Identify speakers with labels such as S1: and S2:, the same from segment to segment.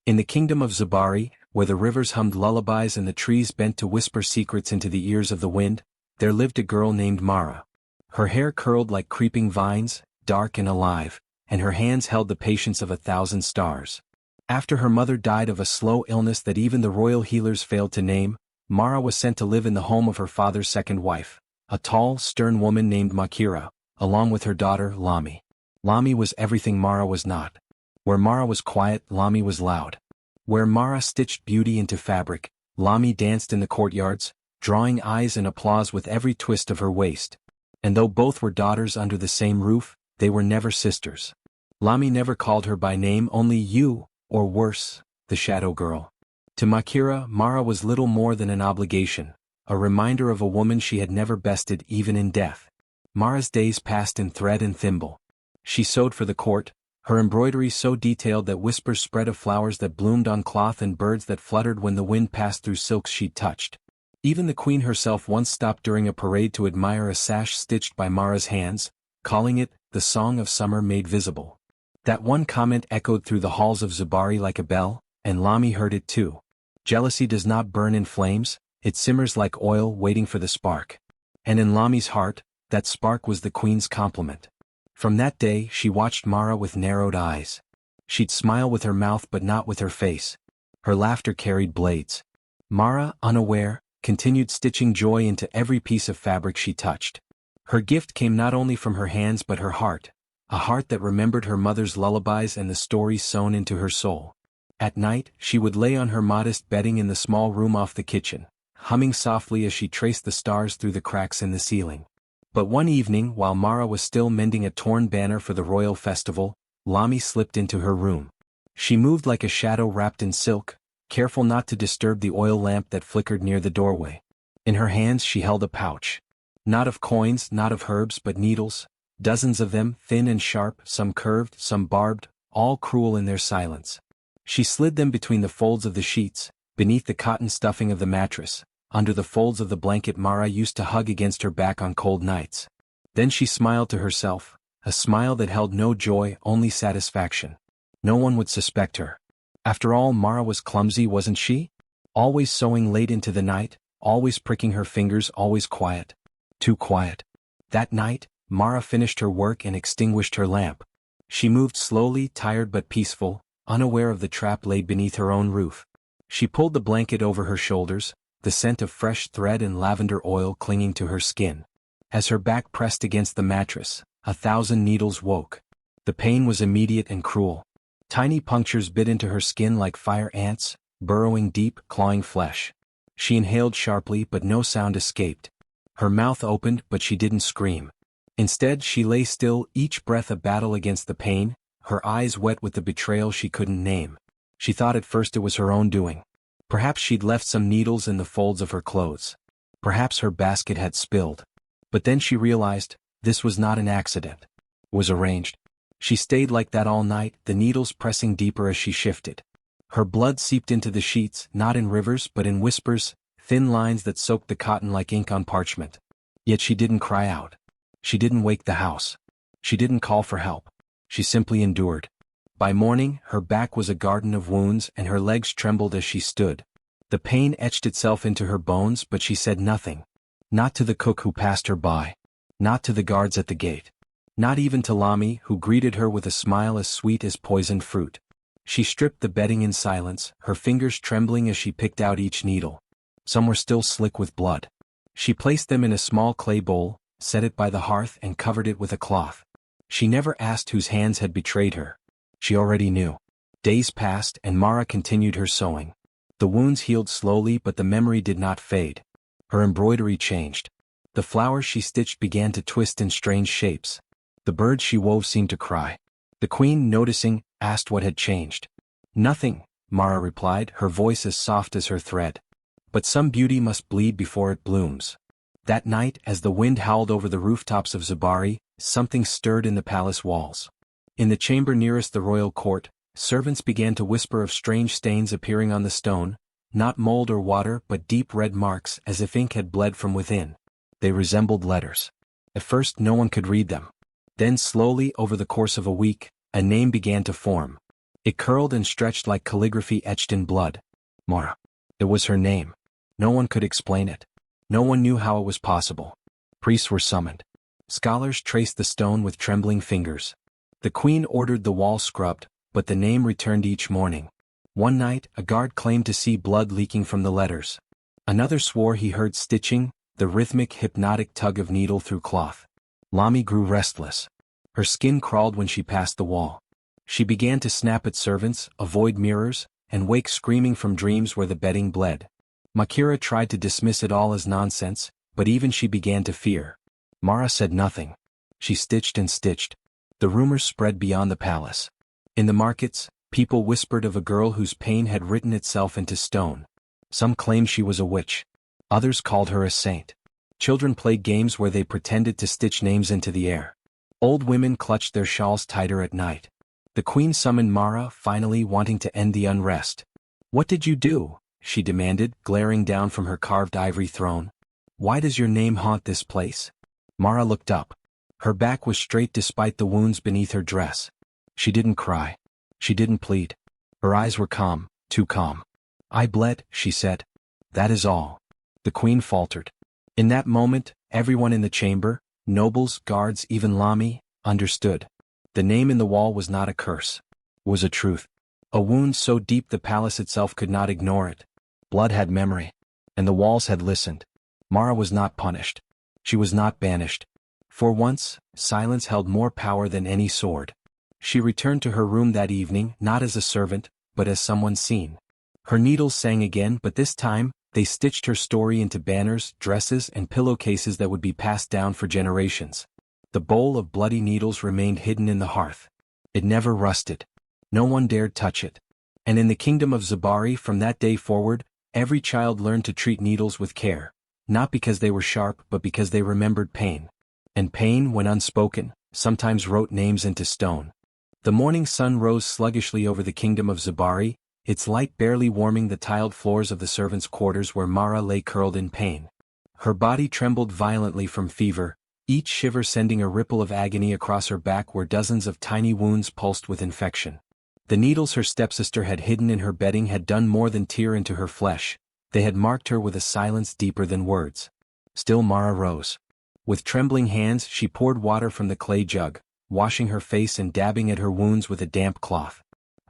S1: In the kingdom of Zubari, where the rivers hummed lullabies and the trees bent to whisper secrets into the ears of the wind, there lived a girl named Mara. Her hair curled like creeping vines, dark and alive, and her hands held the patience of 1,000 stars. After her mother died of a slow illness that even the royal healers failed to name, Mara was sent to live in the home of her father's second wife, a tall, stern woman named Makira, along with her daughter, Lami. Lami was everything Mara was not. Where Mara was quiet, Lami was loud. Where Mara stitched beauty into fabric, Lami danced in the courtyards, drawing eyes and applause with every twist of her waist. And though both were daughters under the same roof, they were never sisters. Lami never called her by name, only you, or worse, the shadow girl. To Makira, Mara was little more than an obligation, a reminder of a woman she had never bested even in death. Mara's days passed in thread and thimble. She sewed for the court, her embroidery so detailed that whispers spread of flowers that bloomed on cloth and birds that fluttered when the wind passed through silks she'd touched. Even the queen herself once stopped during a parade to admire a sash stitched by Mara's hands, calling it the Song of Summer Made Visible. That one comment echoed through the halls of Zubari like a bell, and Lami heard it too. Jealousy does not burn in flames, it simmers like oil waiting for the spark. And in Lami's heart, that spark was the queen's compliment. From that day she watched Mara with narrowed eyes. She'd smile with her mouth but not with her face. Her laughter carried blades. Mara, unaware, continued stitching joy into every piece of fabric she touched. Her gift came not only from her hands but her heart, a heart that remembered her mother's lullabies and the stories sewn into her soul. At night, she would lay on her modest bedding in the small room off the kitchen, humming softly as she traced the stars through the cracks in the ceiling. But one evening, while Mara was still mending a torn banner for the royal festival, Lami slipped into her room. She moved like a shadow wrapped in silk, careful not to disturb the oil lamp that flickered near the doorway. In her hands she held a pouch. Not of coins, not of herbs, but needles, dozens of them, thin and sharp, some curved, some barbed, all cruel in their silence. She slid them between the folds of the sheets, beneath the cotton stuffing of the mattress, under the folds of the blanket Mara used to hug against her back on cold nights. Then she smiled to herself, a smile that held no joy, only satisfaction. No one would suspect her. After all, Mara was clumsy, wasn't she? Always sewing late into the night, always pricking her fingers, always quiet. Too quiet. That night, Mara finished her work and extinguished her lamp. She moved slowly, tired but peaceful, unaware of the trap laid beneath her own roof. She pulled the blanket over her shoulders, the scent of fresh thread and lavender oil clinging to her skin. As her back pressed against the mattress, 1,000 needles woke. The pain was immediate and cruel. Tiny punctures bit into her skin like fire ants, burrowing deep, clawing flesh. She inhaled sharply but no sound escaped. Her mouth opened but she didn't scream. Instead she lay still, each breath a battle against the pain, her eyes wet with the betrayal she couldn't name. She thought at first it was her own doing. Perhaps she'd left some needles in the folds of her clothes. Perhaps her basket had spilled. But then she realized, this was not an accident. It was arranged. She stayed like that all night, the needles pressing deeper as she shifted. Her blood seeped into the sheets, not in rivers but in whispers, thin lines that soaked the cotton like ink on parchment. Yet she didn't cry out. She didn't wake the house. She didn't call for help. She simply endured. By morning, her back was a garden of wounds and her legs trembled as she stood. The pain etched itself into her bones but she said nothing. Not to the cook who passed her by. Not to the guards at the gate. Not even to Lami, who greeted her with a smile as sweet as poisoned fruit. She stripped the bedding in silence, her fingers trembling as she picked out each needle. Some were still slick with blood. She placed them in a small clay bowl, set it by the hearth and covered it with a cloth. She never asked whose hands had betrayed her. She already knew. Days passed and Mara continued her sewing. The wounds healed slowly but the memory did not fade. Her embroidery changed. The flowers she stitched began to twist in strange shapes. The birds she wove seemed to cry. The queen, noticing, asked what had changed. Nothing, Mara replied, her voice as soft as her thread. But some beauty must bleed before it blooms. That night, as the wind howled over the rooftops of Zubari, something stirred in the palace walls. In the chamber nearest the royal court, servants began to whisper of strange stains appearing on the stone, not mold or water but deep red marks as if ink had bled from within. They resembled letters. At first no one could read them. Then slowly, over the course of a week, a name began to form. It curled and stretched like calligraphy etched in blood. Mara. It was her name. No one could explain it. No one knew how it was possible. Priests were summoned. Scholars traced the stone with trembling fingers. The queen ordered the wall scrubbed, but the name returned each morning. One night, a guard claimed to see blood leaking from the letters. Another swore he heard stitching, the rhythmic hypnotic tug of needle through cloth. Lami grew restless. Her skin crawled when she passed the wall. She began to snap at servants, avoid mirrors, and wake screaming from dreams where the bedding bled. Makira tried to dismiss it all as nonsense, but even she began to fear. Mara said nothing. She stitched and stitched. The rumors spread beyond the palace. In the markets, people whispered of a girl whose pain had written itself into stone. Some claimed she was a witch. Others called her a saint. Children played games where they pretended to stitch names into the air. Old women clutched their shawls tighter at night. The queen summoned Mara, finally wanting to end the unrest. "What did you do?" she demanded, glaring down from her carved ivory throne. "Why does your name haunt this place?" Mara looked up. Her back was straight despite the wounds beneath her dress. She didn't cry. She didn't plead. Her eyes were calm, too calm. "I bled," she said. "That is all." The queen faltered. In that moment, everyone in the chamber, nobles, guards, even Lami, understood. The name in the wall was not a curse. It was a truth. A wound so deep the palace itself could not ignore it. Blood had memory. And the walls had listened. Mara was not punished. She was not banished. For once, silence held more power than any sword. She returned to her room that evening, not as a servant, but as someone seen. Her needles sang again, but this time, they stitched her story into banners, dresses, and pillowcases that would be passed down for generations. The bowl of bloody needles remained hidden in the hearth. It never rusted. No one dared touch it. And in the kingdom of Zabari from that day forward, every child learned to treat needles with care, not because they were sharp but because they remembered pain. And pain, when unspoken, sometimes wrote names into stone. The morning sun rose sluggishly over the kingdom of Zabari, its light barely warming the tiled floors of the servants' quarters where Mara lay curled in pain. Her body trembled violently from fever, each shiver sending a ripple of agony across her back where dozens of tiny wounds pulsed with infection. The needles her stepsister had hidden in her bedding had done more than tear into her flesh. They had marked her with a silence deeper than words. Still Mara rose. With trembling hands she poured water from the clay jug, washing her face and dabbing at her wounds with a damp cloth.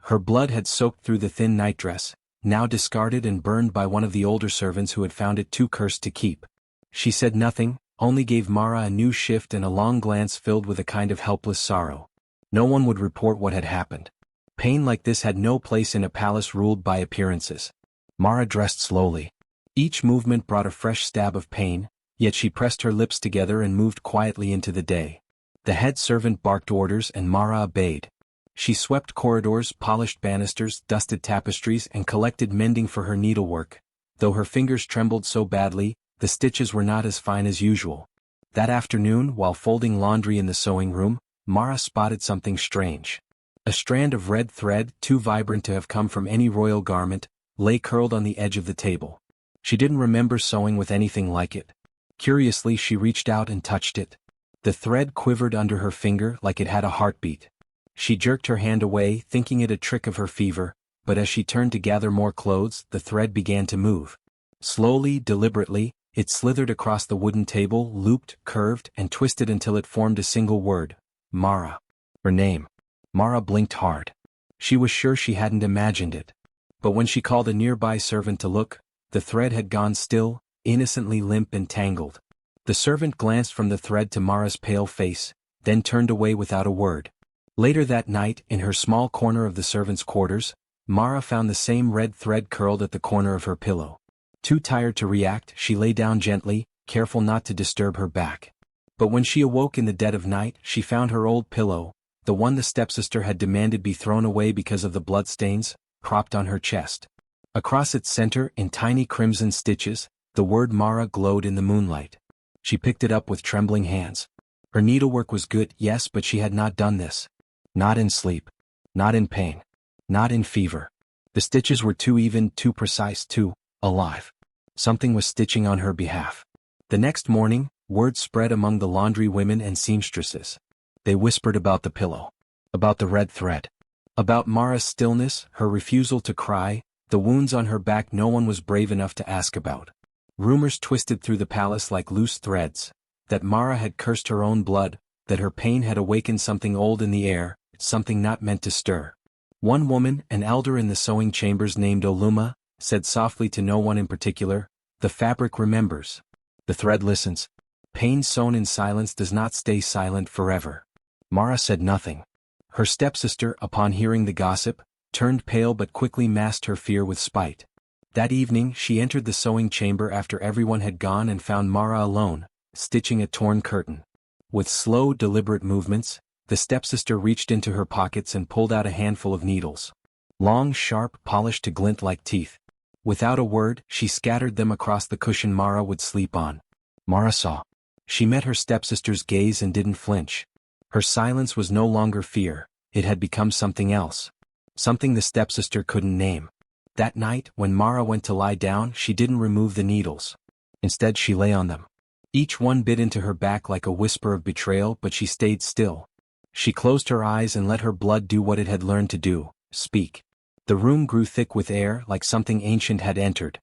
S1: Her blood had soaked through the thin nightdress, now discarded and burned by one of the older servants who had found it too cursed to keep. She said nothing, only gave Mara a new shift and a long glance filled with a kind of helpless sorrow. No one would report what had happened. Pain like this had no place in a palace ruled by appearances. Mara dressed slowly. Each movement brought a fresh stab of pain, yet she pressed her lips together and moved quietly into the day. The head servant barked orders and Mara obeyed. She swept corridors, polished banisters, dusted tapestries, and collected mending for her needlework. Though her fingers trembled so badly, the stitches were not as fine as usual. That afternoon, while folding laundry in the sewing room, Mara spotted something strange. A strand of red thread, too vibrant to have come from any royal garment, lay curled on the edge of the table. She didn't remember sewing with anything like it. Curiously, she reached out and touched it. The thread quivered under her finger like it had a heartbeat. She jerked her hand away, thinking it a trick of her fever, but as she turned to gather more clothes, the thread began to move. Slowly, deliberately, it slithered across the wooden table, looped, curved, and twisted until it formed a single word. Mara. Her name. Mara blinked hard. She was sure she hadn't imagined it. But when she called a nearby servant to look, the thread had gone still, innocently limp and tangled. The servant glanced from the thread to Mara's pale face, then turned away without a word. Later that night, in her small corner of the servants' quarters, Mara found the same red thread curled at the corner of her pillow. Too tired to react, she lay down gently, careful not to disturb her back. But when she awoke in the dead of night, she found her old pillow, the one the stepsister had demanded be thrown away because of the bloodstains, propped on her chest. Across its center, in tiny crimson stitches, the word Mara glowed in the moonlight. She picked it up with trembling hands. Her needlework was good, yes, but she had not done this. Not in sleep. Not in pain. Not in fever. The stitches were too even, too precise, too alive. Something was stitching on her behalf. The next morning, word spread among the laundry women and seamstresses. They whispered about the pillow. About the red thread. About Mara's stillness, her refusal to cry, the wounds on her back no one was brave enough to ask about. Rumors twisted through the palace like loose threads, that Mara had cursed her own blood, that her pain had awakened something old in the air, something not meant to stir. One woman, an elder in the sewing chambers named Oluma, said softly to no one in particular, "The fabric remembers. The thread listens. Pain sown in silence does not stay silent forever." Mara said nothing. Her stepsister, upon hearing the gossip, turned pale but quickly masked her fear with spite. That evening she entered the sewing chamber after everyone had gone and found Mara alone, stitching a torn curtain. With slow, deliberate movements, the stepsister reached into her pockets and pulled out a handful of needles. Long, sharp, polished to glint like teeth. Without a word, she scattered them across the cushion Mara would sleep on. Mara saw. She met her stepsister's gaze and didn't flinch. Her silence was no longer fear, it had become something else. Something the stepsister couldn't name. That night, when Mara went to lie down, she didn't remove the needles. Instead she lay on them. Each one bit into her back like a whisper of betrayal, but she stayed still. She closed her eyes and let her blood do what it had learned to do, speak. The room grew thick with air, like something ancient had entered.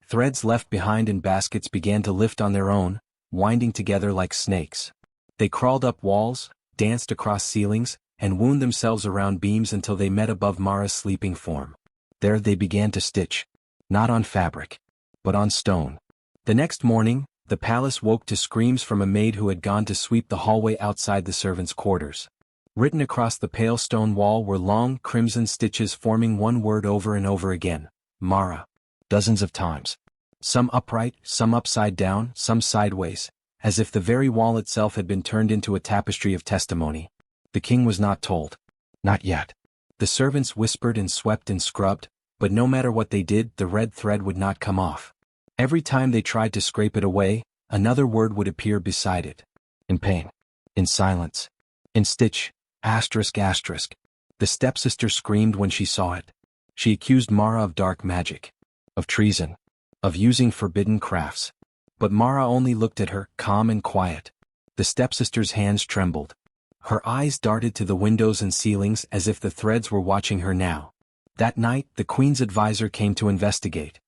S1: Threads left behind in baskets began to lift on their own, winding together like snakes. They crawled up walls, danced across ceilings, and wound themselves around beams until they met above Mara's sleeping form. There they began to stitch. Not on fabric, but on stone. The next morning, the palace woke to screams from a maid who had gone to sweep the hallway outside the servants' quarters. Written across the pale stone wall were long, crimson stitches forming one word over and over again, Mara. Dozens of times. Some upright, some upside down, some sideways, as if the very wall itself had been turned into a tapestry of testimony. The king was not told. Not yet. The servants whispered and swept and scrubbed, but no matter what they did, the red thread would not come off. Every time they tried to scrape it away, another word would appear beside it. In pain. In silence. In stitch. Asterisk asterisk. The stepsister screamed when she saw it. She accused Mara of dark magic. Of treason. Of using forbidden crafts. But Mara only looked at her, calm and quiet. The stepsister's hands trembled. Her eyes darted to the windows and ceilings as if the threads were watching her now. That night, the queen's advisor came to investigate.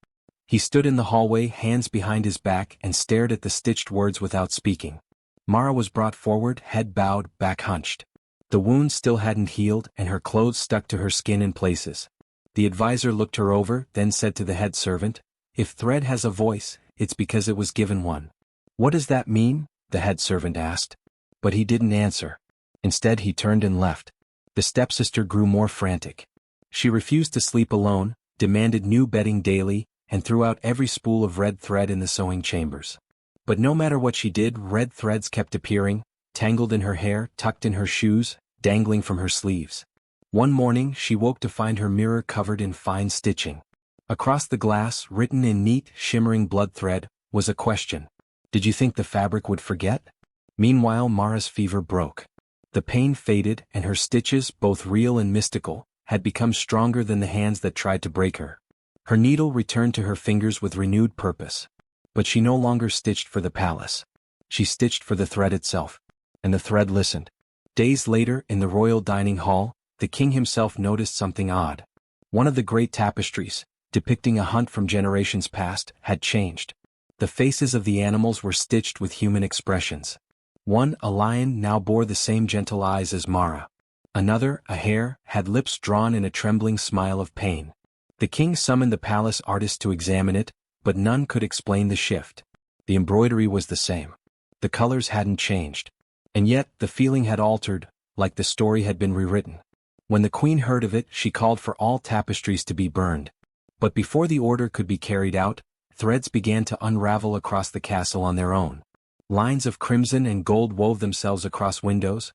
S1: He stood in the hallway, hands behind his back, and stared at the stitched words without speaking. Mara was brought forward, head bowed, back hunched. The wound still hadn't healed, and her clothes stuck to her skin in places. The advisor looked her over, then said to the head servant, "If thread has a voice, it's because it was given one." "What does that mean?" the head servant asked. But he didn't answer. Instead he turned and left. The stepsister grew more frantic. She refused to sleep alone, demanded new bedding daily, and threw out every spool of red thread in the sewing chambers. But no matter what she did, red threads kept appearing, tangled in her hair, tucked in her shoes, dangling from her sleeves. One morning she woke to find her mirror covered in fine stitching. Across the glass, written in neat, shimmering blood thread, was a question. Did you think the fabric would forget? Meanwhile Mara's fever broke. The pain faded, and her stitches, both real and mystical, had become stronger than the hands that tried to break her. Her needle returned to her fingers with renewed purpose. But she no longer stitched for the palace. She stitched for the thread itself. And the thread listened. Days later, in the royal dining hall, the king himself noticed something odd. One of the great tapestries, depicting a hunt from generations past, had changed. The faces of the animals were stitched with human expressions. One, a lion, now bore the same gentle eyes as Mara. Another, a hare, had lips drawn in a trembling smile of pain. The king summoned the palace artist to examine it, but none could explain the shift. The embroidery was the same. The colors hadn't changed. And yet, the feeling had altered, like the story had been rewritten. When the queen heard of it, she called for all tapestries to be burned. But before the order could be carried out, threads began to unravel across the castle on their own. Lines of crimson and gold wove themselves across windows.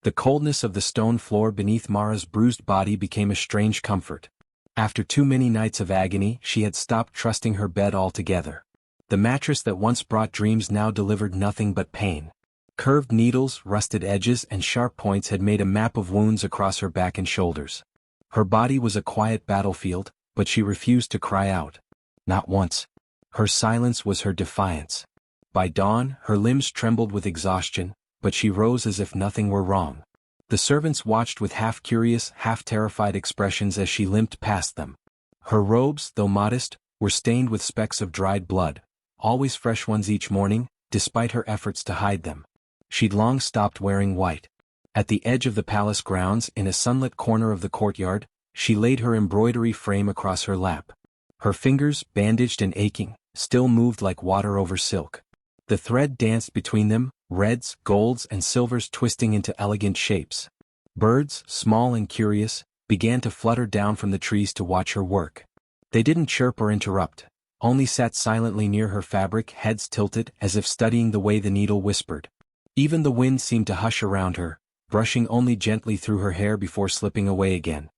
S1: The coldness of the stone floor beneath Mara's bruised body became a strange comfort. After too many nights of agony, she had stopped trusting her bed altogether. The mattress that once brought dreams now delivered nothing but pain. Curved needles, rusted edges, and sharp points had made a map of wounds across her back and shoulders. Her body was a quiet battlefield, but she refused to cry out. Not once. Her silence was her defiance. By dawn, her limbs trembled with exhaustion, but she rose as if nothing were wrong. The servants watched with half-curious, half-terrified expressions as she limped past them. Her robes, though modest, were stained with specks of dried blood, always fresh ones each morning, despite her efforts to hide them. She'd long stopped wearing white. At the edge of the palace grounds, in a sunlit corner of the courtyard, she laid her embroidery frame across her lap. Her fingers, bandaged and aching, still moved like water over silk. The thread danced between them, reds, golds and silvers twisting into elegant shapes. Birds, small and curious, began to flutter down from the trees to watch her work. They didn't chirp or interrupt, only sat silently near her fabric, heads tilted as if studying the way the needle whispered. Even the wind seemed to hush around her, brushing only gently through her hair before slipping away again.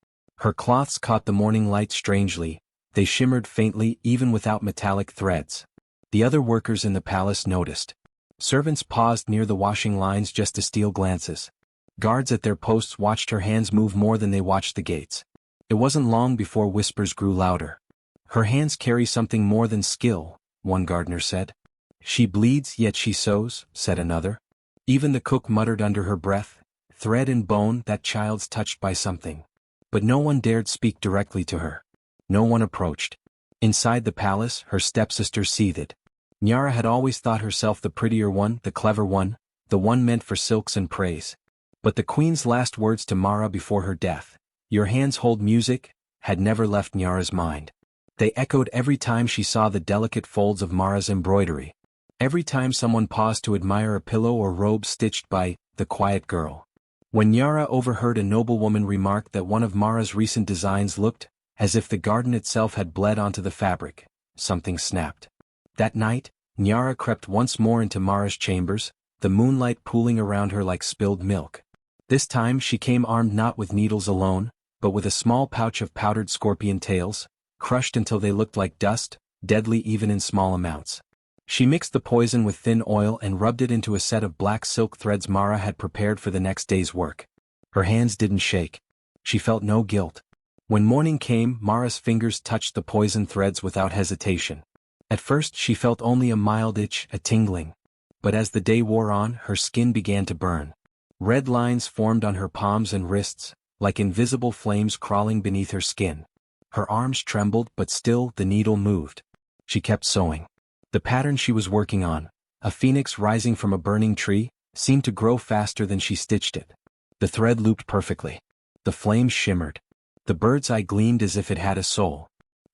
S1: Her cloths caught the morning light strangely, they shimmered faintly even without metallic threads. The other workers in the palace noticed. Servants paused near the washing lines just to steal glances. Guards at their posts watched her hands move more than they watched the gates. It wasn't long before whispers grew louder. "Her hands carry something more than skill," one gardener said. "She bleeds yet she sews," said another. Even the cook muttered under her breath, "Thread and bone, that child's touched by something." But no one dared speak directly to her. No one approached. Inside the palace, her stepsister seethed. Nyara had always thought herself the prettier one, the clever one, the one meant for silks and praise. But the queen's last words to Mara before her death, "Your hands hold music," had never left Nyara's mind. They echoed every time she saw the delicate folds of Mara's embroidery. Every time someone paused to admire a pillow or robe stitched by the quiet girl. When Nyara overheard a noblewoman remark that one of Mara's recent designs looked as if the garden itself had bled onto the fabric, something snapped. That night, Nyara crept once more into Mara's chambers, the moonlight pooling around her like spilled milk. This time she came armed not with needles alone, but with a small pouch of powdered scorpion tails, crushed until they looked like dust, deadly even in small amounts. She mixed the poison with thin oil and rubbed it into a set of black silk threads Mara had prepared for the next day's work. Her hands didn't shake. She felt no guilt. When morning came, Mara's fingers touched the poison threads without hesitation. At first she felt only a mild itch, a tingling. But as the day wore on, her skin began to burn. Red lines formed on her palms and wrists, like invisible flames crawling beneath her skin. Her arms trembled, but still the needle moved. She kept sewing. The pattern she was working on, a phoenix rising from a burning tree, seemed to grow faster than she stitched it. The thread looped perfectly. The flames shimmered. The bird's eye gleamed as if it had a soul.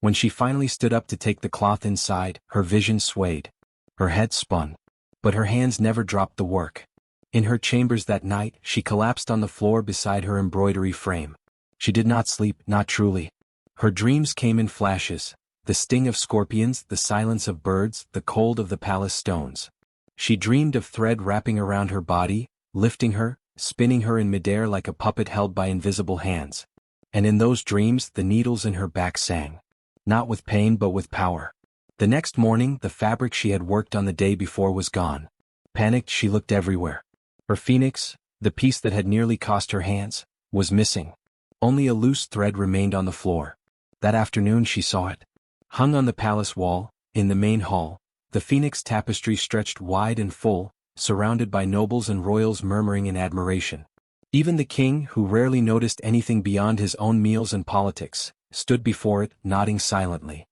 S1: When she finally stood up to take the cloth inside, her vision swayed. Her head spun. But her hands never dropped the work. In her chambers that night, she collapsed on the floor beside her embroidery frame. She did not sleep, not truly. Her dreams came in flashes. The sting of scorpions, the silence of birds, the cold of the palace stones. She dreamed of thread wrapping around her body, lifting her, spinning her in midair like a puppet held by invisible hands. And in those dreams, the needles in her back sang. Not with pain but with power. The next morning, the fabric she had worked on the day before was gone. Panicked, she looked everywhere. Her phoenix, the piece that had nearly cost her hands, was missing. Only a loose thread remained on the floor. That afternoon she saw it. Hung on the palace wall, in the main hall, the phoenix tapestry stretched wide and full, surrounded by nobles and royals murmuring in admiration. Even the king, who rarely noticed anything beyond his own meals and politics, stood before it, nodding silently.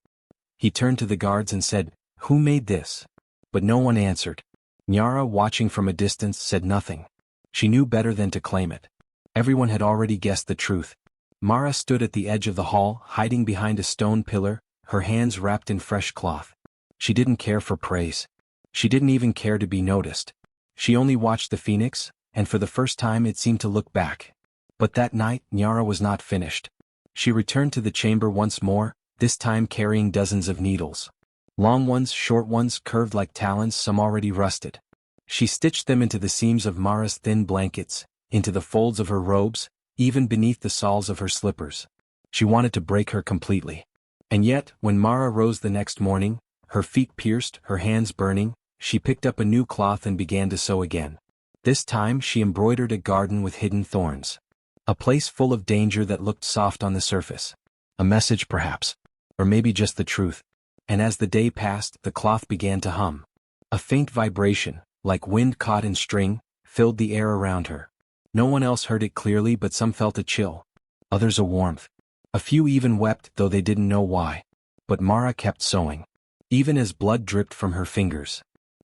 S1: He turned to the guards and said, "Who made this?" But no one answered. Nyara, watching from a distance, said nothing. She knew better than to claim it. Everyone had already guessed the truth. Mara stood at the edge of the hall, hiding behind a stone pillar, her hands wrapped in fresh cloth. She didn't care for praise. She didn't even care to be noticed. She only watched the phoenix, and for the first time it seemed to look back. But that night, Nyara was not finished. She returned to the chamber once more, this time carrying dozens of needles. Long ones, short ones, curved like talons, some already rusted. She stitched them into the seams of Mara's thin blankets, into the folds of her robes, even beneath the soles of her slippers. She wanted to break her completely. And yet, when Mara rose the next morning, her feet pierced, her hands burning, she picked up a new cloth and began to sew again. This time she embroidered a garden with hidden thorns. A place full of danger that looked soft on the surface. A message perhaps. Or maybe just the truth. And as the day passed, the cloth began to hum. A faint vibration, like wind caught in string, filled the air around her. No one else heard it clearly, but some felt a chill. Others a warmth. A few even wept, though they didn't know why. But Mara kept sewing. Even as blood dripped from her fingers.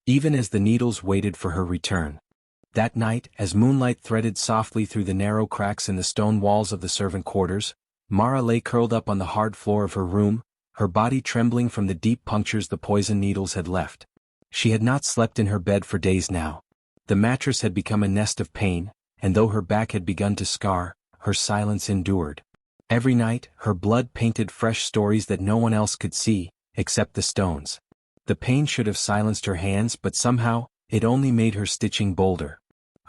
S1: Even as the needles waited for her return. That night, as moonlight threaded softly through the narrow cracks in the stone walls of the servant quarters, Mara lay curled up on the hard floor of her room, her body trembling from the deep punctures the poison needles had left. She had not slept in her bed for days now. The mattress had become a nest of pain, and though her back had begun to scar, her silence endured. Every night, her blood painted fresh stories that no one else could see, except the stones. The pain should have silenced her hands, but somehow, it only made her stitching bolder.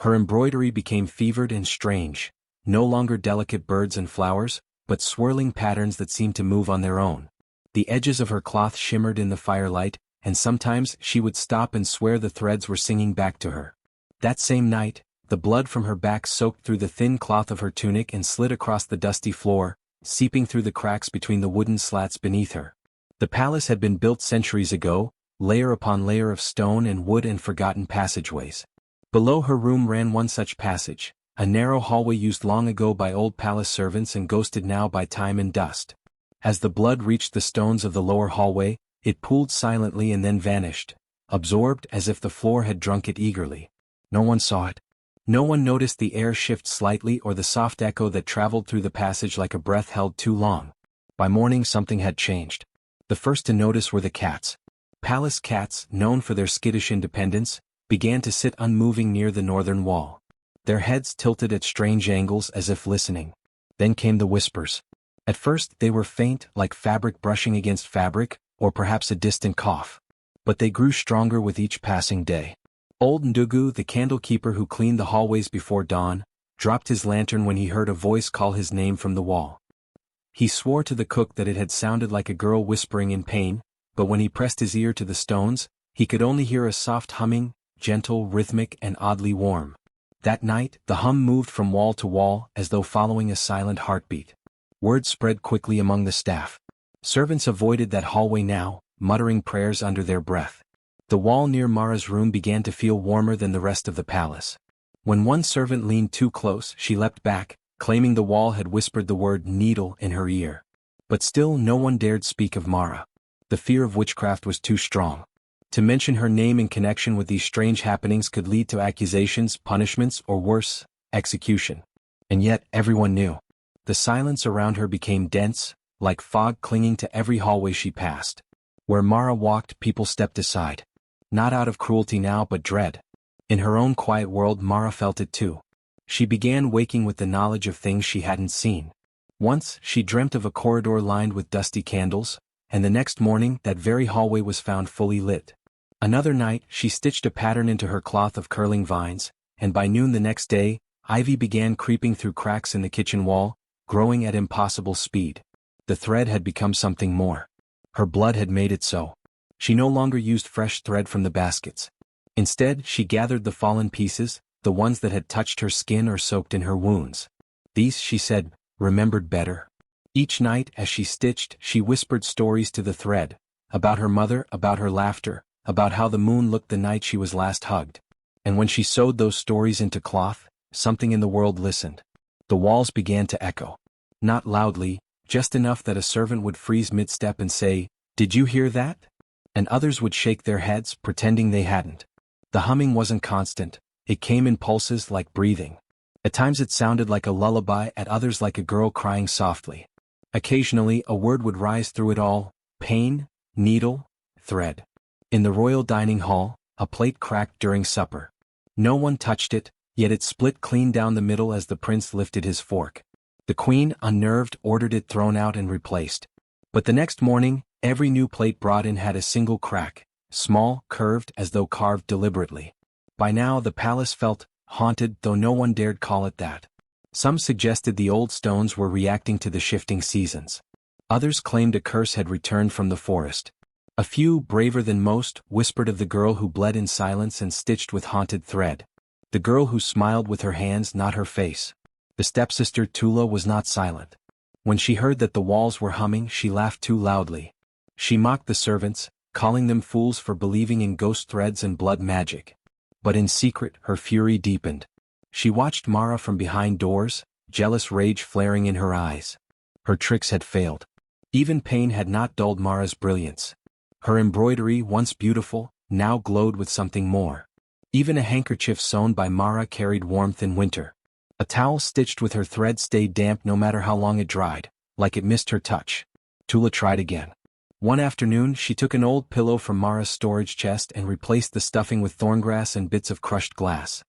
S1: Her embroidery became fevered and strange, no longer delicate birds and flowers, but swirling patterns that seemed to move on their own. The edges of her cloth shimmered in the firelight, and sometimes she would stop and swear the threads were singing back to her. That same night, the blood from her back soaked through the thin cloth of her tunic and slid across the dusty floor, seeping through the cracks between the wooden slats beneath her. The palace had been built centuries ago, layer upon layer of stone and wood and forgotten passageways. Below her room ran one such passage, a narrow hallway used long ago by old palace servants and ghosted now by time and dust. As the blood reached the stones of the lower hallway, it pooled silently and then vanished, absorbed as if the floor had drunk it eagerly. No one saw it. No one noticed the air shift slightly or the soft echo that traveled through the passage like a breath held too long. By morning something had changed. The first to notice were the cats. Palace cats, known for their skittish independence, began to sit unmoving near the northern wall. Their heads tilted at strange angles as if listening. Then came the whispers. At first they were faint, like fabric brushing against fabric, or perhaps a distant cough. But they grew stronger with each passing day. Old Ndugu, the candle-keeper who cleaned the hallways before dawn, dropped his lantern when he heard a voice call his name from the wall. He swore to the cook that it had sounded like a girl whispering in pain, but when he pressed his ear to the stones, he could only hear a soft humming, gentle, rhythmic, and oddly warm. That night, the hum moved from wall to wall as though following a silent heartbeat. Word spread quickly among the staff. Servants avoided that hallway now, muttering prayers under their breath. The wall near Mara's room began to feel warmer than the rest of the palace. When one servant leaned too close, she leapt back, claiming the wall had whispered the word needle in her ear. But still no one dared speak of Mara. The fear of witchcraft was too strong. To mention her name in connection with these strange happenings could lead to accusations, punishments, or worse, execution. And yet everyone knew. The silence around her became dense, like fog clinging to every hallway she passed. Where Mara walked, people stepped aside. Not out of cruelty now, but dread. In her own quiet world, Mara felt it too. She began waking with the knowledge of things she hadn't seen. Once, she dreamt of a corridor lined with dusty candles, and the next morning, that very hallway was found fully lit. Another night, she stitched a pattern into her cloth of curling vines, and by noon the next day, ivy began creeping through cracks in the kitchen wall, growing at impossible speed. The thread had become something more. Her blood had made it so. She no longer used fresh thread from the baskets. Instead, she gathered the fallen pieces, the ones that had touched her skin or soaked in her wounds. These, she said, remembered better. Each night, as she stitched, she whispered stories to the thread, about her mother, about her laughter, about how the moon looked the night she was last hugged. And when she sewed those stories into cloth, something in the world listened. The walls began to echo. Not loudly, just enough that a servant would freeze mid-step and say, "Did you hear that?" And others would shake their heads, pretending they hadn't. The humming wasn't constant, it came in pulses like breathing. At times it sounded like a lullaby, at others like a girl crying softly. Occasionally a word would rise through it all: pain, needle, thread. In the royal dining hall, a plate cracked during supper. No one touched it, yet it split clean down the middle as the prince lifted his fork. The queen, unnerved, ordered it thrown out and replaced. But the next morning, every new plate brought in had a single crack, small, curved, as though carved deliberately. By now the palace felt haunted, though no one dared call it that. Some suggested the old stones were reacting to the shifting seasons. Others claimed a curse had returned from the forest. A few, braver than most, whispered of the girl who bled in silence and stitched with haunted thread. The girl who smiled with her hands, not her face. The stepsister Tula was not silent. When she heard that the walls were humming, she laughed too loudly. She mocked the servants, calling them fools for believing in ghost threads and blood magic. But in secret, her fury deepened. She watched Mara from behind doors, jealous rage flaring in her eyes. Her tricks had failed. Even pain had not dulled Mara's brilliance. Her embroidery, once beautiful, now glowed with something more. Even a handkerchief sewn by Mara carried warmth in winter. A towel stitched with her thread stayed damp no matter how long it dried, like it missed her touch. Tula tried again. One afternoon she took an old pillow from Mara's storage chest and replaced the stuffing with thorngrass and bits of crushed glass.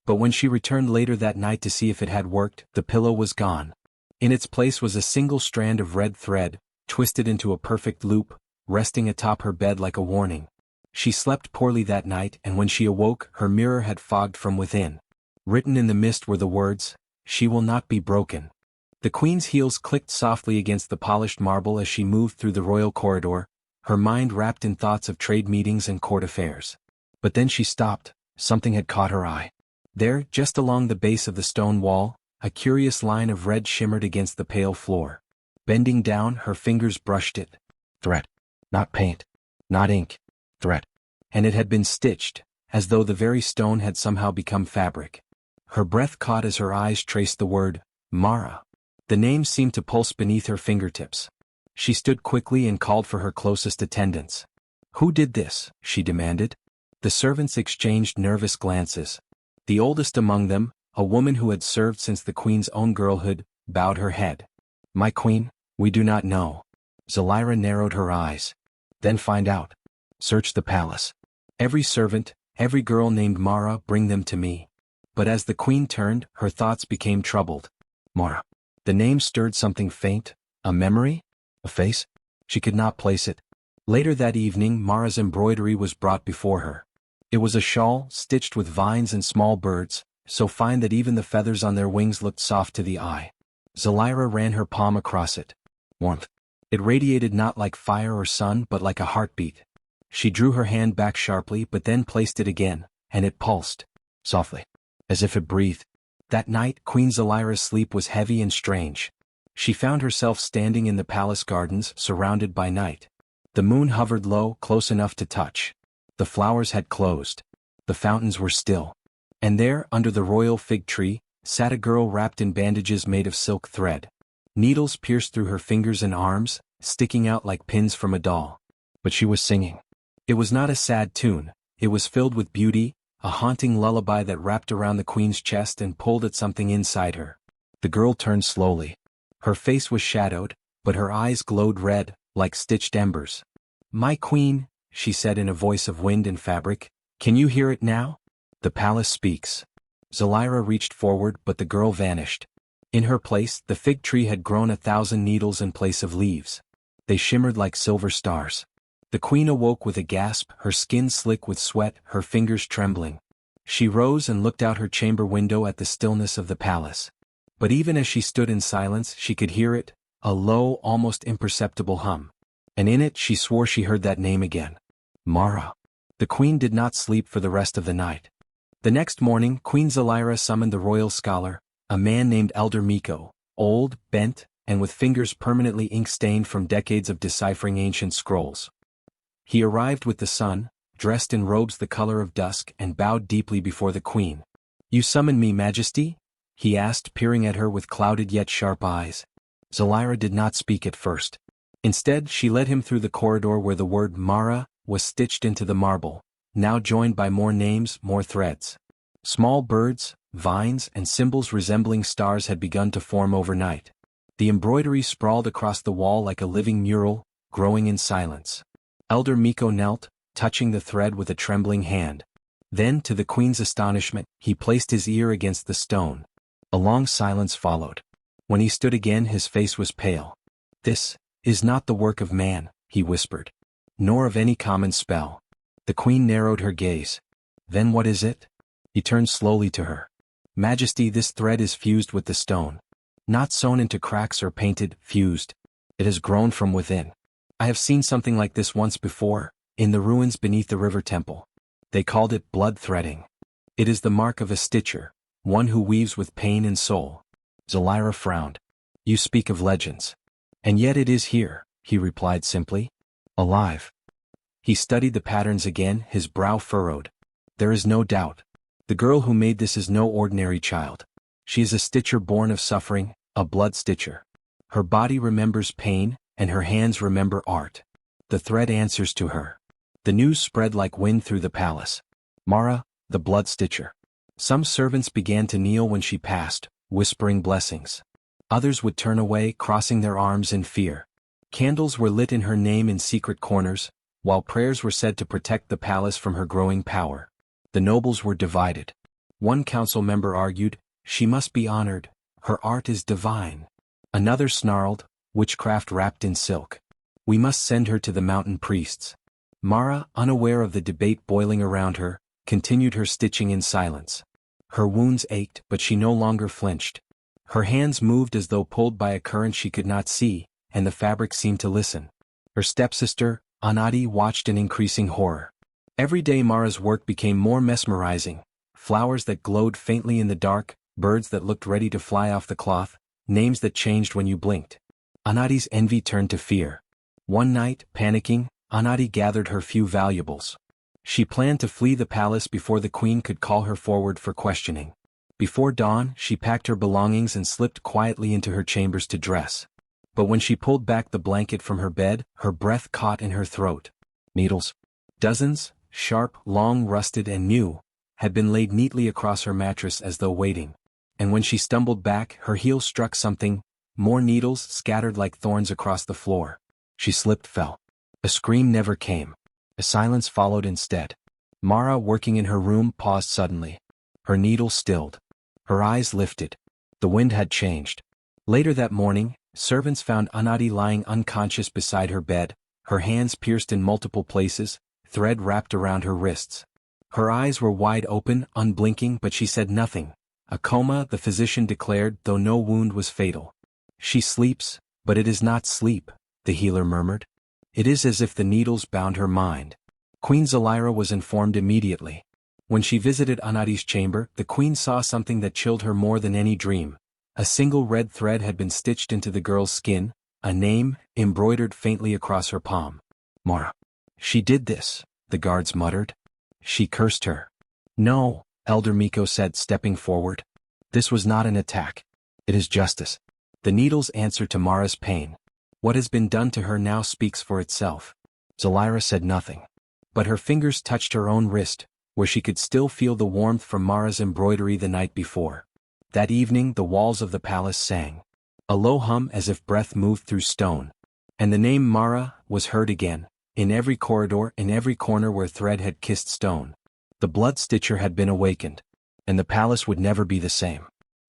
S1: But when she returned later that night to see if it had worked, the pillow was gone. In its place was a single strand of red thread, twisted into a perfect loop, resting atop her bed like a warning. She slept poorly that night, and when she awoke, her mirror had fogged from within. Written in the mist were the words, "She will not be broken." The queen's heels clicked softly against the polished marble as she moved through the royal corridor, her mind wrapped in thoughts of trade meetings and court affairs. But then she stopped. Something had caught her eye. There, just along the base of the stone wall, a curious line of red shimmered against the pale floor. Bending down, her fingers brushed it. Thread. Not paint. Not ink. Thread. And it had been stitched, as though the very stone had somehow become fabric. Her breath caught as her eyes traced the word, Mara. The name seemed to pulse beneath her fingertips. She stood quickly and called for her closest attendants. "Who did this?" she demanded. The servants exchanged nervous glances. The oldest among them, a woman who had served since the queen's own girlhood, bowed her head. "My queen, we do not know." Zelira narrowed her eyes. "Then find out. Search the palace. Every servant, every girl named Mara, bring them to me." But as the queen turned, her thoughts became troubled. Mara. The name stirred something faint, a memory? A face? She could not place it. Later that evening, Mara's embroidery was brought before her. It was a shawl, stitched with vines and small birds, so fine that even the feathers on their wings looked soft to the eye. Zelira ran her palm across it. Warmth. It radiated not like fire or sun but like a heartbeat. She drew her hand back sharply but then placed it again, and it pulsed. Softly. As if it breathed. That night, Queen Zelira's sleep was heavy and strange. She found herself standing in the palace gardens, surrounded by night. The moon hovered low, close enough to touch. The flowers had closed. The fountains were still. And there, under the royal fig tree, sat a girl wrapped in bandages made of silk thread. Needles pierced through her fingers and arms, sticking out like pins from a doll. But she was singing. It was not a sad tune. It was filled with beauty, a haunting lullaby that wrapped around the queen's chest and pulled at something inside her. The girl turned slowly. Her face was shadowed, but her eyes glowed red, like stitched embers. "My queen," she said in a voice of wind and fabric, "can you hear it now? The palace speaks." Zelira reached forward but the girl vanished. In her place, the fig tree had grown 1,000 needles in place of leaves. They shimmered like silver stars. The queen awoke with a gasp, her skin slick with sweat, her fingers trembling. She rose and looked out her chamber window at the stillness of the palace. But even as she stood in silence, she could hear it, a low, almost imperceptible hum. And in it she swore she heard that name again. Mara. The queen did not sleep for the rest of the night. The next morning, Queen Zelira summoned the royal scholar, a man named Elder Miko, old, bent, and with fingers permanently ink-stained from decades of deciphering ancient scrolls. He arrived with the sun, dressed in robes the color of dusk, and bowed deeply before the queen. "You summon me, Majesty?" he asked, peering at her with clouded yet sharp eyes. Zelira did not speak at first. Instead, she led him through the corridor where the word Mara was stitched into the marble, now joined by more names, more threads. Small birds, vines, and symbols resembling stars had begun to form overnight. The embroidery sprawled across the wall like a living mural, growing in silence. Elder Miko knelt, touching the thread with a trembling hand. Then, to the queen's astonishment, he placed his ear against the stone. A long silence followed. When he stood again, his face was pale. "This is not the work of man," he whispered. "Nor of any common spell." The queen narrowed her gaze. "Then what is it?" He turned slowly to her. "Majesty, this thread is fused with the stone. Not sewn into cracks or painted, fused. It has grown from within. I have seen something like this once before, in the ruins beneath the river temple. They called it blood threading. It is the mark of a stitcher, one who weaves with pain and soul." Zelira frowned. "You speak of legends. And yet it is here," he replied simply. "Alive." He studied the patterns again, his brow furrowed. "There is no doubt. The girl who made this is no ordinary child. She is a stitcher born of suffering, a blood stitcher. Her body remembers pain, and her hands remember art. The thread answers to her. The news spread like wind through the palace. Mara, the blood stitcher. Some servants began to kneel when she passed, whispering blessings. Others would turn away, crossing their arms in fear. Candles were lit in her name in secret corners, while prayers were said to protect the palace from her growing power. The nobles were divided. One council member argued, "She must be honored, her art is divine." Another snarled, "Witchcraft wrapped in silk. We must send her to the mountain priests." Mara, unaware of the debate boiling around her, continued her stitching in silence. Her wounds ached, but she no longer flinched. Her hands moved as though pulled by a current she could not see, and the fabric seemed to listen. Her stepsister, Anadi, watched in increasing horror. Every day Mara's work became more mesmerizing. Flowers that glowed faintly in the dark, birds that looked ready to fly off the cloth, names that changed when you blinked. Anadi's envy turned to fear. One night, panicking, Anadi gathered her few valuables. She planned to flee the palace before the queen could call her forward for questioning. Before dawn, she packed her belongings and slipped quietly into her chambers to dress. But when she pulled back the blanket from her bed, her breath caught in her throat. Needles. Dozens, sharp, long, rusted and new, had been laid neatly across her mattress as though waiting. And when she stumbled back, her heel struck something, more needles scattered like thorns across the floor. She slipped, fell. A scream never came. A silence followed instead. Mara, working in her room, paused suddenly. Her needle stilled. Her eyes lifted. The wind had changed. Later that morning, servants found Anadi lying unconscious beside her bed, her hands pierced in multiple places, thread wrapped around her wrists. Her eyes were wide open, unblinking, but she said nothing. A coma, the physician declared, though no wound was fatal. She sleeps, but it is not sleep, the healer murmured. It is as if the needles bound her mind. Queen Zelira was informed immediately. When she visited Anadi's chamber, the queen saw something that chilled her more than any dream. A single red thread had been stitched into the girl's skin, a name, embroidered faintly across her palm. Mara. She did this, the guards muttered. She cursed her. No, Elder Miko said, stepping forward. This was not an attack. It is justice. The needles answer to Mara's pain. What has been done to her now speaks for itself. Zelira said nothing. But her fingers touched her own wrist, where she could still feel the warmth from Mara's embroidery the night before. That evening the walls of the palace sang. A low hum as if breath moved through stone. And the name Mara was heard again, in every corridor, in every corner where thread had kissed stone. The blood stitcher had been awakened. And the palace would never be the same.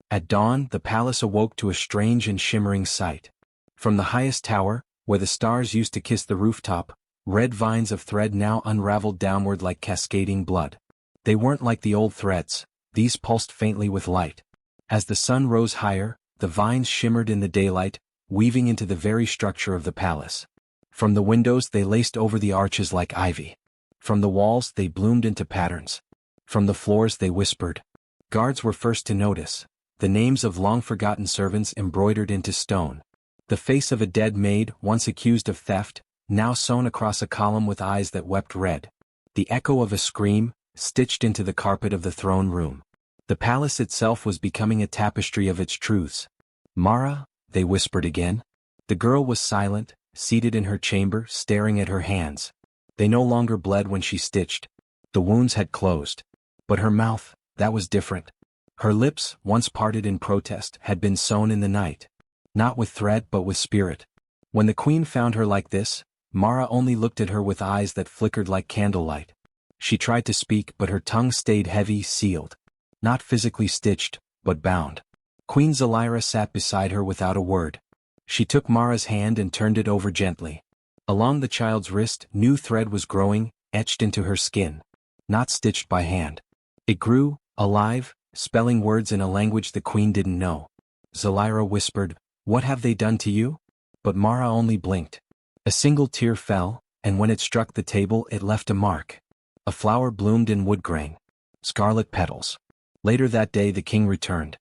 S1: At dawn, the palace awoke to a strange and shimmering sight. From the highest tower, where the stars used to kiss the rooftop, red vines of thread now unraveled downward like cascading blood. They weren't like the old threads, these pulsed faintly with light. As the sun rose higher, the vines shimmered in the daylight, weaving into the very structure of the palace. From the windows they laced over the arches like ivy. From the walls they bloomed into patterns. From the floors they whispered. Guards were first to notice. The names of long-forgotten servants embroidered into stone. The face of a dead maid, once accused of theft, now sewn across a column with eyes that wept red. The echo of a scream, stitched into the carpet of the throne room. The palace itself was becoming a tapestry of its truths. Mara, they whispered again. The girl was silent, seated in her chamber, staring at her hands. They no longer bled when she stitched. The wounds had closed. But her mouth, that was different. Her lips, once parted in protest, had been sewn in the night. Not with thread but with spirit. When the queen found her like this, Mara only looked at her with eyes that flickered like candlelight. She tried to speak, but her tongue stayed heavy, sealed. Not physically stitched, but bound. Queen Zelira sat beside her without a word. She took Mara's hand and turned it over gently. Along the child's wrist, new thread was growing, etched into her skin. Not stitched by hand. It grew, alive, spelling words in a language the queen didn't know. Zelira whispered, "What have they done to you?" But Mara only blinked. A single tear fell, and when it struck the table it left a mark. A flower bloomed in wood grain. Scarlet petals. Later that day the king returned.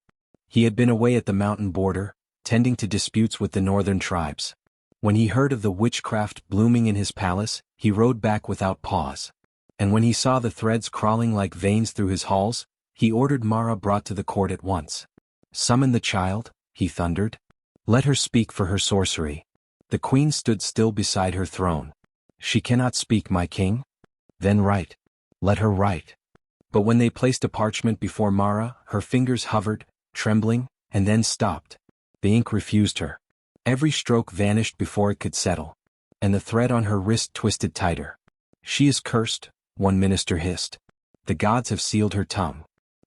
S1: He had been away at the mountain border, tending to disputes with the northern tribes. When he heard of the witchcraft blooming in his palace, he rode back without pause. And when he saw the threads crawling like veins through his halls, He ordered Mara brought to the court at once. "Summon the child," he thundered. "Let her speak for her sorcery." The queen stood still beside her throne. "She cannot speak, my king?" "Then write. Let her write." But when they placed a parchment before Mara, her fingers hovered, trembling, and then stopped. The ink refused her. Every stroke vanished before it could settle. And the thread on her wrist twisted tighter. "She is cursed," one minister hissed. "The gods have sealed her tongue."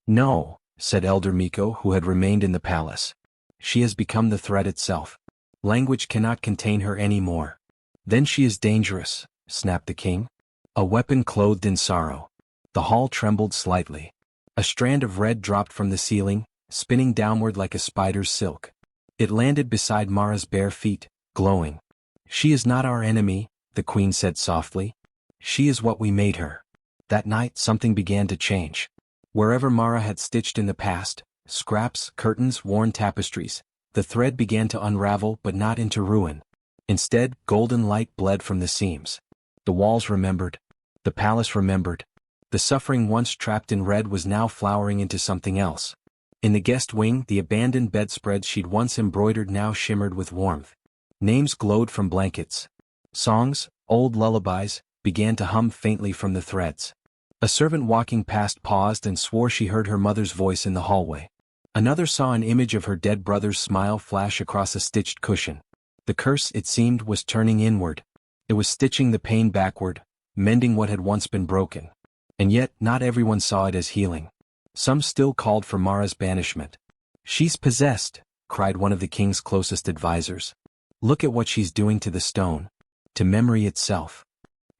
S1: "No," said Elder Miko, who had remained in the palace. "She has become the thread itself. Language cannot contain her any more." "Then she is dangerous," snapped the king. "A weapon clothed in sorrow." The hall trembled slightly. A strand of red dropped from the ceiling, spinning downward like a spider's silk. It landed beside Mara's bare feet, glowing. "She is not our enemy," the queen said softly. "She is what we made her." That night something began to change. Wherever Mara had stitched in the past, scraps, curtains, worn tapestries, the thread began to unravel but not into ruin. Instead, golden light bled from the seams. The walls remembered. The palace remembered. The suffering once trapped in red was now flowering into something else. In the guest wing, the abandoned bedspread she'd once embroidered now shimmered with warmth. Names glowed from blankets. Songs, old lullabies, began to hum faintly from the threads. A servant walking past paused and swore she heard her mother's voice in the hallway. Another saw an image of her dead brother's smile flash across a stitched cushion. The curse, it seemed, was turning inward. It was stitching the pain backward, mending what had once been broken. And yet, not everyone saw it as healing. Some still called for Mara's banishment. "She's possessed," cried one of the king's closest advisors. "Look at what she's doing to the stone. To memory itself."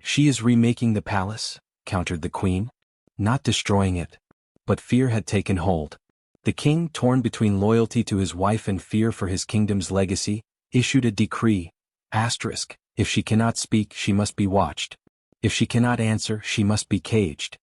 S1: "She is remaking the palace," countered the queen. "Not destroying it." But fear had taken hold. The king, torn between loyalty to his wife and fear for his kingdom's legacy, issued a decree. If she cannot speak, she must be watched. If she cannot answer, she must be caged.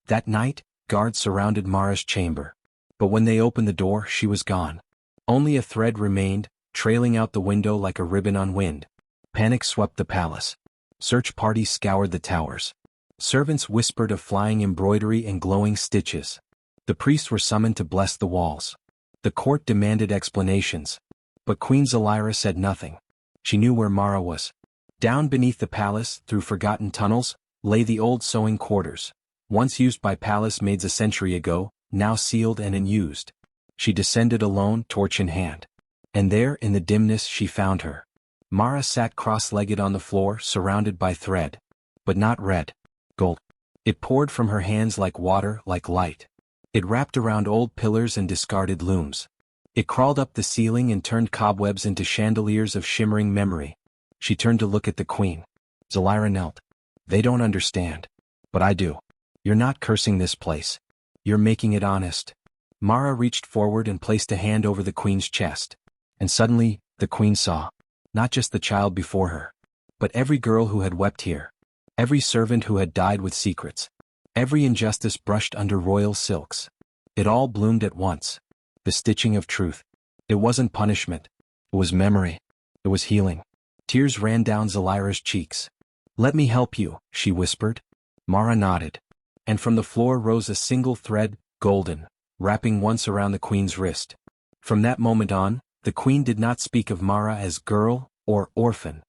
S1: That night, guards surrounded Mara's chamber. But when they opened the door, she was gone. Only a thread remained, trailing out the window like a ribbon on wind. Panic swept the palace. Search parties scoured the towers. Servants whispered of flying embroidery and glowing stitches. The priests were summoned to bless the walls. The court demanded explanations. But Queen Zelira said nothing. She knew where Mara was. Down beneath the palace, through forgotten tunnels, lay the old sewing quarters, once used by palace maids a century ago, now sealed and unused. She descended alone, torch in hand. And there, in the dimness, she found her. Mara sat cross-legged on the floor, surrounded by thread. But not red. Gold. It poured from her hands like water, like light. It wrapped around old pillars and discarded looms. It crawled up the ceiling and turned cobwebs into chandeliers of shimmering memory. She turned to look at the queen. Zelira knelt. "They don't understand. But I do. You're not cursing this place. You're making it honest." Mara reached forward and placed a hand over the queen's chest. And suddenly, the queen saw. Not just the child before her. But every girl who had wept here. Every servant who had died with secrets. Every injustice brushed under royal silks. It all bloomed at once. The stitching of truth. It wasn't punishment. It was memory. It was healing. Tears ran down Zelira's cheeks. "Let me help you," she whispered. Mara nodded. And from the floor rose a single thread, golden, wrapping once around the queen's wrist. From that moment on, the queen did not speak of Mara as girl or orphan.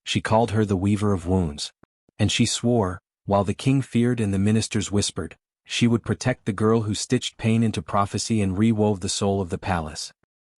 S1: She called her the weaver of wounds. And she swore, while the king feared and the ministers whispered, she would protect the girl who stitched pain into prophecy and rewove the soul of the palace.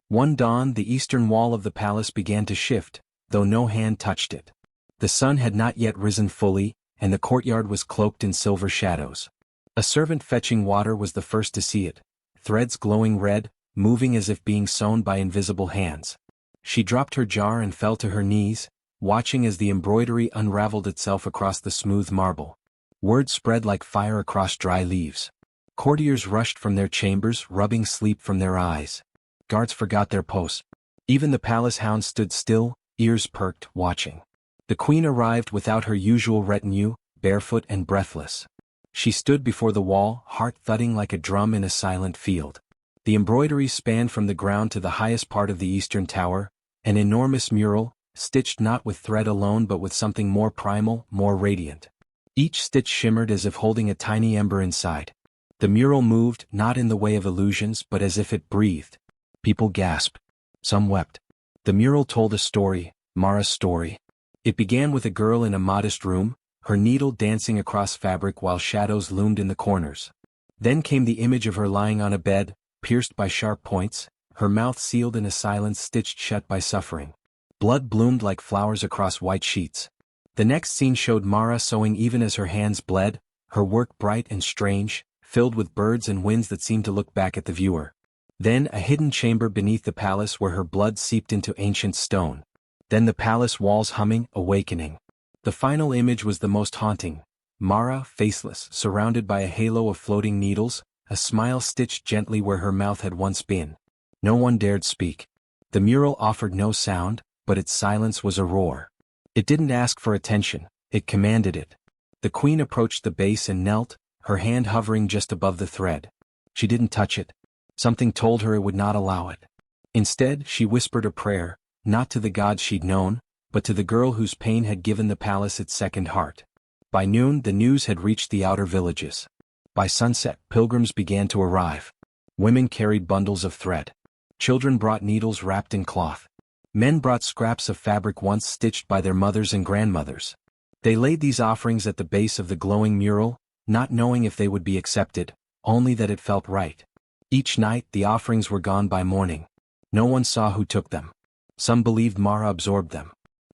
S1: One dawn, the eastern wall of the palace began to shift, though no hand touched it. The sun had not yet risen fully, and the courtyard was cloaked in silver shadows. A servant fetching water was the first to see it, threads glowing red, moving as if being sewn by invisible hands. She dropped her jar and fell to her knees, watching as the embroidery unraveled itself across the smooth marble. Word spread like fire across dry leaves. Courtiers rushed from their chambers, rubbing sleep from their eyes. Guards forgot their posts. Even the palace hounds stood still, ears perked, watching. The queen arrived without her usual retinue, barefoot and breathless. She stood before the wall, heart thudding like a drum in a silent field. The embroidery spanned from the ground to the highest part of the eastern tower, an enormous mural, stitched not with thread alone but with something more primal, more radiant. Each stitch shimmered as if holding a tiny ember inside. The mural moved, not in the way of illusions but as if it breathed. People gasped. Some wept. The mural told a story, Mara's story. It began with a girl in a modest room, her needle dancing across fabric while shadows loomed in the corners. Then came the image of her lying on a bed, pierced by sharp points, her mouth sealed in a silence stitched shut by suffering. Blood bloomed like flowers across white sheets. The next scene showed Mara sewing even as her hands bled, her work bright and strange, filled with birds and winds that seemed to look back at the viewer. Then a hidden chamber beneath the palace where her blood seeped into ancient stone. Then the palace walls humming, awakening. The final image was the most haunting. Mara, faceless, surrounded by a halo of floating needles, a smile stitched gently where her mouth had once been. No one dared speak. The mural offered no sound, but its silence was a roar. It didn't ask for attention, it commanded it. The queen approached the base and knelt, her hand hovering just above the thread. She didn't touch it. Something told her it would not allow it. Instead, she whispered a prayer, not to the god she'd known, but to the girl whose pain had given the palace its second heart. By noon the news had reached the outer villages. By sunset pilgrims began to arrive. Women carried bundles of thread. Children brought needles wrapped in cloth. Men brought scraps of fabric once stitched by their mothers and grandmothers. They laid these offerings at the base of the glowing mural, not knowing if they would be accepted, only that it felt right. Each night the offerings were gone by morning. No one saw who took them. Some believed Mara absorbed them.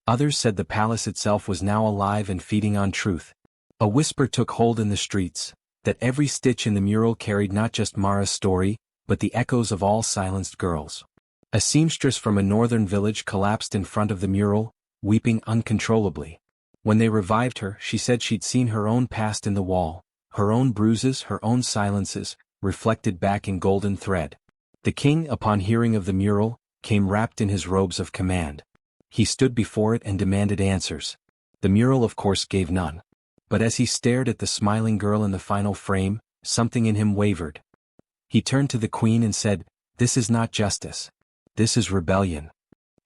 S1: Others said the palace itself was now alive and feeding on truth. A whisper took hold in the streets, that every stitch in the mural carried not just Mara's story, but the echoes of all silenced girls. A seamstress from a northern village collapsed in front of the mural, weeping uncontrollably. When they revived her, she said she'd seen her own past in the wall, her own bruises, her own silences, reflected back in golden thread. The king, upon hearing of the mural, came wrapped in his robes of command. He stood before it and demanded answers. The mural of course gave none. But as he stared at the smiling girl in the final frame, something in him wavered. He turned to the queen and said, "This is not justice. This is rebellion."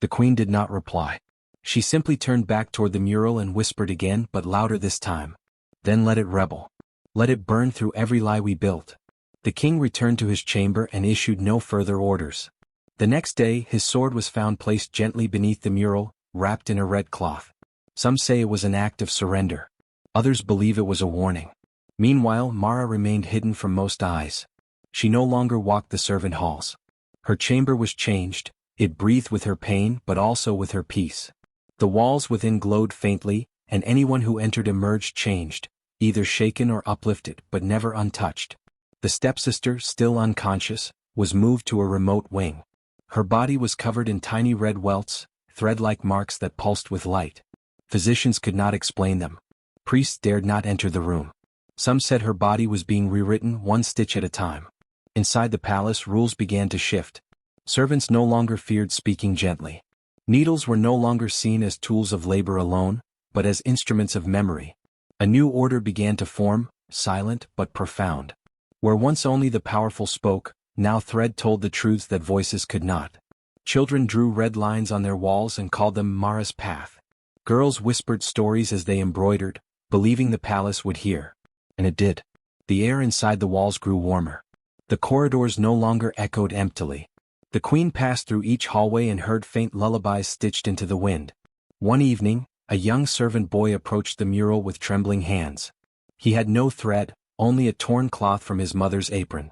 S1: The queen did not reply. She simply turned back toward the mural and whispered again, but louder this time. "Then let it rebel. Let it burn through every lie we built." The king returned to his chamber and issued no further orders. The next day his sword was found placed gently beneath the mural, wrapped in a red cloth. Some say it was an act of surrender. Others believe it was a warning. Meanwhile Mara remained hidden from most eyes. She no longer walked the servant halls. Her chamber was changed, it breathed with her pain but also with her peace. The walls within glowed faintly, and anyone who entered emerged changed, either shaken or uplifted but never untouched. The stepsister, still unconscious, was moved to a remote wing. Her body was covered in tiny red welts, thread-like marks that pulsed with light. Physicians could not explain them. Priests dared not enter the room. Some said her body was being rewritten one stitch at a time. Inside the palace rules began to shift. Servants no longer feared speaking gently. Needles were no longer seen as tools of labor alone, but as instruments of memory. A new order began to form, silent but profound. Where once only the powerful spoke, now thread told the truths that voices could not. Children drew red lines on their walls and called them Mara's path. Girls whispered stories as they embroidered, believing the palace would hear. And it did. The air inside the walls grew warmer. The corridors no longer echoed emptily. The queen passed through each hallway and heard faint lullabies stitched into the wind. One evening, a young servant boy approached the mural with trembling hands. He had no thread, only a torn cloth from his mother's apron.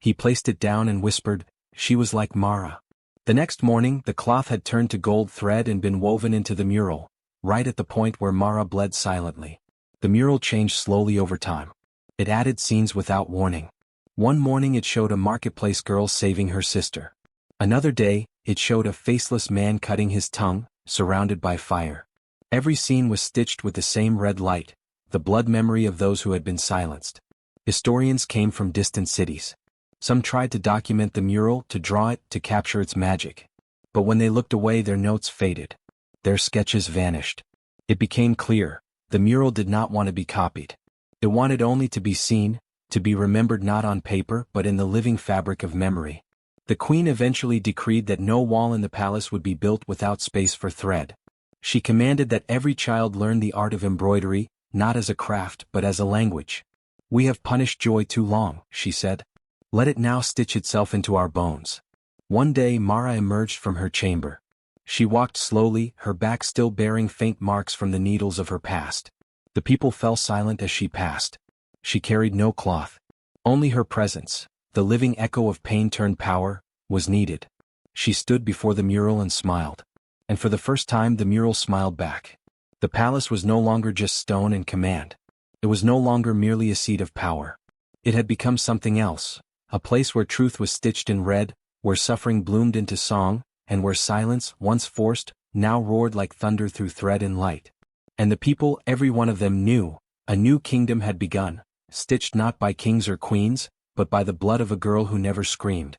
S1: He placed it down and whispered, "She was like Mara." The next morning the cloth had turned to gold thread and been woven into the mural, right at the point where Mara bled silently. The mural changed slowly over time. It added scenes without warning. One morning it showed a marketplace girl saving her sister. Another day, it showed a faceless man cutting his tongue, surrounded by fire. Every scene was stitched with the same red light, the blood memory of those who had been silenced. Historians came from distant cities. Some tried to document the mural, to draw it, to capture its magic. But when they looked away their notes faded. Their sketches vanished. It became clear, the mural did not want to be copied. It wanted only to be seen, to be remembered not on paper but in the living fabric of memory. The queen eventually decreed that no wall in the palace would be built without space for thread. She commanded that every child learn the art of embroidery, not as a craft but as a language. "We have punished joy too long," she said. "Let it now stitch itself into our bones." One day Mara emerged from her chamber. She walked slowly, her back still bearing faint marks from the needles of her past. The people fell silent as she passed. She carried no cloth. Only her presence, the living echo of pain turned power, was needed. She stood before the mural and smiled. And for the first time the mural smiled back. The palace was no longer just stone and command. It was no longer merely a seat of power. It had become something else, a place where truth was stitched in red, where suffering bloomed into song, and where silence, once forced, now roared like thunder through thread and light. And the people, every one of them knew, a new kingdom had begun, stitched not by kings or queens, but by the blood of a girl who never screamed.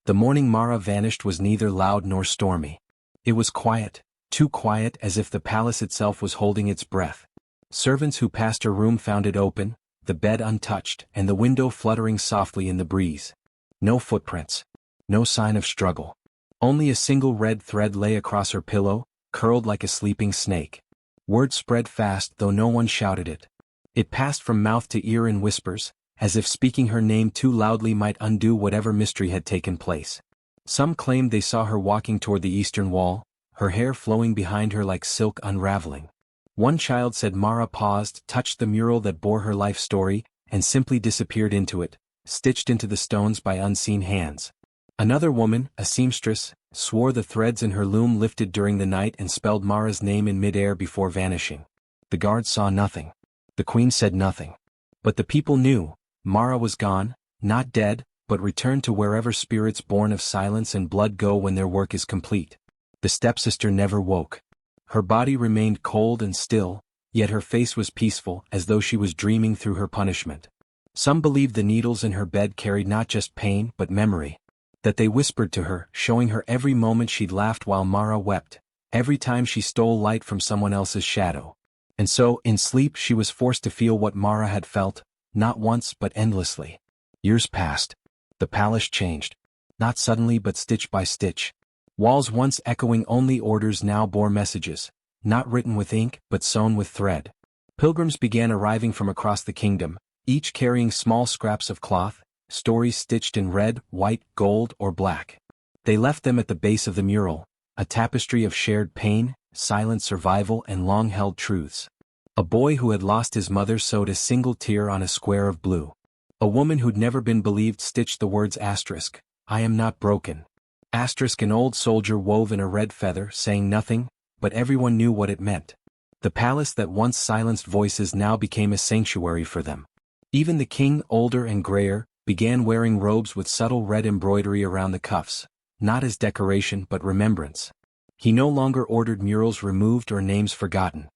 S1: The morning Mara vanished was neither loud nor stormy. It was quiet, too quiet, as if the palace itself was holding its breath. Servants who passed her room found it open, the bed untouched, and the window fluttering softly in the breeze. No footprints. No sign of struggle. Only a single red thread lay across her pillow, curled like a sleeping snake. Word spread fast though no one shouted it. It passed from mouth to ear in whispers, as if speaking her name too loudly might undo whatever mystery had taken place. Some claimed they saw her walking toward the eastern wall, her hair flowing behind her like silk unraveling. One child said Mara paused, touched the mural that bore her life story, and simply disappeared into it, stitched into the stones by unseen hands. Another woman, a seamstress, swore the threads in her loom lifted during the night and spelled Mara's name in midair before vanishing. The guards saw nothing. The queen said nothing. But the people knew, Mara was gone, not dead, but returned to wherever spirits born of silence and blood go when their work is complete. The stepsister never woke. Her body remained cold and still, yet her face was peaceful, as though she was dreaming through her punishment. Some believed the needles in her bed carried not just pain but memory. That they whispered to her, showing her every moment she'd laughed while Mara wept, every time she stole light from someone else's shadow. And so, in sleep she was forced to feel what Mara had felt, not once but endlessly. Years passed. The palace changed. Not suddenly but stitch by stitch. Walls once echoing only orders now bore messages, not written with ink but sewn with thread. Pilgrims began arriving from across the kingdom, each carrying small scraps of cloth, stories stitched in red, white, gold, or black. They left them at the base of the mural, a tapestry of shared pain, silent survival, and long-held truths. A boy who had lost his mother sewed a single tear on a square of blue. A woman who'd never been believed stitched the words asterisk, "I am not broken." Asterisk, an old soldier wove in a red feather, saying nothing, but everyone knew what it meant. The palace that once silenced voices now became a sanctuary for them. Even the king, older and grayer, began wearing robes with subtle red embroidery around the cuffs, not as decoration but remembrance. He no longer ordered murals removed or names forgotten.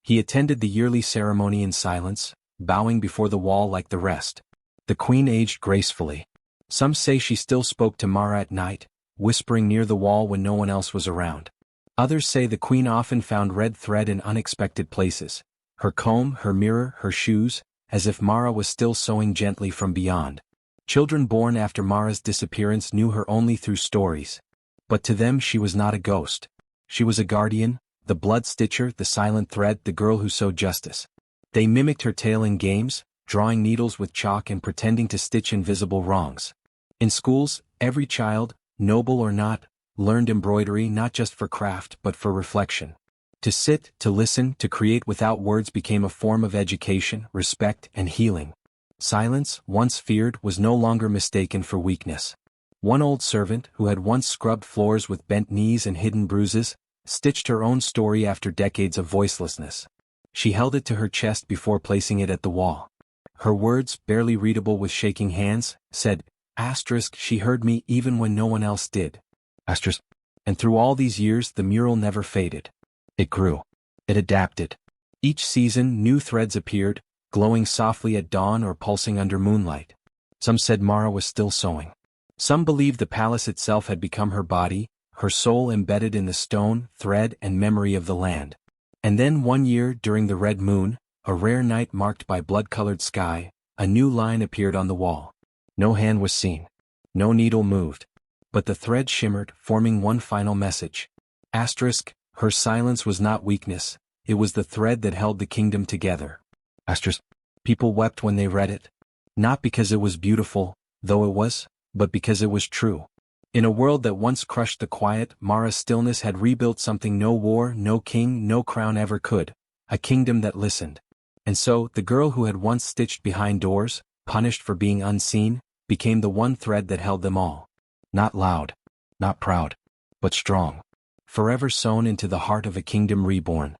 S1: He attended the yearly ceremony in silence, bowing before the wall like the rest. The queen aged gracefully. Some say she still spoke to Mara at night, whispering near the wall when no one else was around. Others say the queen often found red thread in unexpected places, her comb, her mirror, her shoes, as if Mara was still sewing gently from beyond. Children born after Mara's disappearance knew her only through stories. But to them she was not a ghost. She was a guardian, the blood stitcher, the silent thread, the girl who sewed justice. They mimicked her tale in games, drawing needles with chalk and pretending to stitch invisible wrongs. In schools, every child, noble or not, learned embroidery not just for craft but for reflection. To sit, to listen, to create without words became a form of education, respect, and healing. Silence, once feared, was no longer mistaken for weakness. One old servant, who had once scrubbed floors with bent knees and hidden bruises, stitched her own story after decades of voicelessness. She held it to her chest before placing it at the wall. Her words, barely readable with shaking hands, said, asterisk, she heard me even when no one else did. Asterisk. And through all these years the mural never faded. It grew. It adapted. Each season new threads appeared, glowing softly at dawn or pulsing under moonlight. Some said Mara was still sewing. Some believed the palace itself had become her body, her soul embedded in the stone, thread, and memory of the land. And then one year during the red moon, a rare night marked by blood-colored sky, a new line appeared on the wall. No hand was seen. No needle moved. But the thread shimmered, forming one final message. Asterisk, her silence was not weakness, it was the thread that held the kingdom together. Asterisk. People wept when they read it. Not because it was beautiful, though it was, but because it was true. In a world that once crushed the quiet, Mara's stillness had rebuilt something no war, no king, no crown ever could, a kingdom that listened. And so, the girl who had once stitched behind doors, punished for being unseen, became the one thread that held them all. Not loud, not proud, but strong. Forever sewn into the heart of a kingdom reborn.